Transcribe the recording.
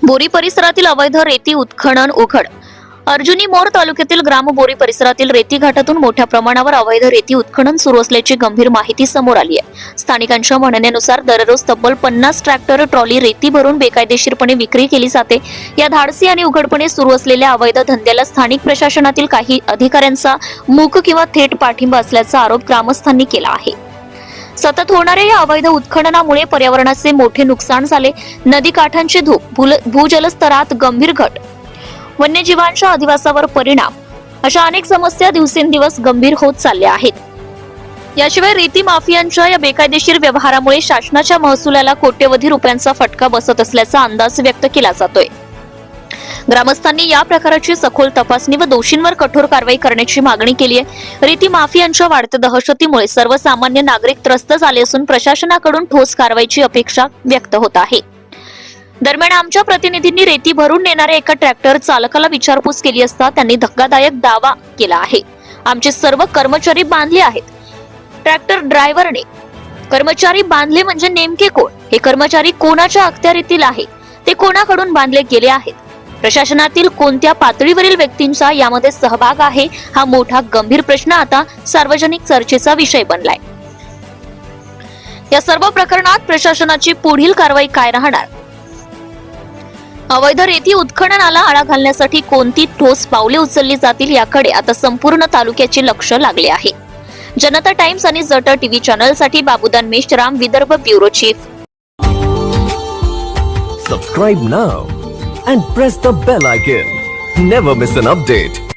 बोरी परिसरातील अवैध रेती उत्खनन उघड. अर्जुनी मोर तालुक्यातील ग्राम बोरी परिसरातील रेती घाटातून मोठ्या प्रमाणावर अवैध रेती उत्खनन सुरू असल्याची गंभीर माहिती समोर आली आहे. स्थानिकांच्या म्हणण्यानुसार दररोज तब्बल 50 ट्रॅक्टर ट्रॉली रेती भरून बेकायदेशीरपणे विक्री केली जाते. या धाडसी आणि उघडपणे सुरू असलेल्या अवैध धंद्याला स्थानिक प्रशासनातील काही अधिकाऱ्यांचा मूक किंवा थेट पाठिंबा असल्याचा आरोप ग्रामस्थांनी केला आहे. सतत होणाऱ्या या अवैध उत्खननामुळे पर्यावरणाचे मोठे नुकसान झाले. नदीकाठांची धूप, भूजलस्तरात गंभीर घट, वन्यजीवांच्या अधिवासावर परिणाम अशा अनेक समस्या दिवसेंदिवस गंभीर होत चालल्या आहेत. याशिवाय रेती माफियांच्या या बेकायदेशीर व्यवहारामुळे शासनाच्या महसुलाला कोट्यवधी रुपयांचा फटका बसत असल्याचा अंदाज व्यक्त केला जातोय. ग्रामस्थांनी या प्रकाराची सखोल तपासणी व दोषींवर कठोर कारवाई करण्याची मागणी केली आहे. रेती माफियांच्या वाढत्या दहशतीमुळे सर्वसामान्य नागरिक त्रस्त झाले असून प्रशासनाकडून ठोस कारवाईची अपेक्षा व्यक्त होत आहे. दरम्यान आमच्या प्रतिनिधींनी रेती भरून नेणाऱ्या एका ट्रॅक्टर चालकाला विचारपूस केली असता त्यांनी धक्कादायक दावा केला आहे. आमचे सर्व कर्मचारी बांधले आहेत. ट्रॅक्टर ड्रायव्हरने कर्मचारी बांधले म्हणजे नेमके कोण? हे कर्मचारी कोणाच्या अखत्यारीतील आहे? ते कोणाकडून बांधले गेले आहेत? प्रशासनातील कोणत्या पातळीवरील व्यक्तींचा यामध्ये सहभाग आहे? हा मोठा गंभीर प्रश्न आता सार्वजनिक चर्चेचा विषय बनलाय. या सर्व प्रकरणात प्रशासनाची पुढील कारवाई काय राहणार? अवैध रेती उत्खननाला आळा घालण्यासाठी कोणती ठोस पावले उचलली जातील याकडे आता संपूर्ण तालुक्याचे लक्ष लागले आहे. जनता टाइम्स आणि जटर टीव्ही चॅनलसाठी Babudan Meshram, Vidarbha bureau chief. Subscribe now and press the bell icon. Never miss an update.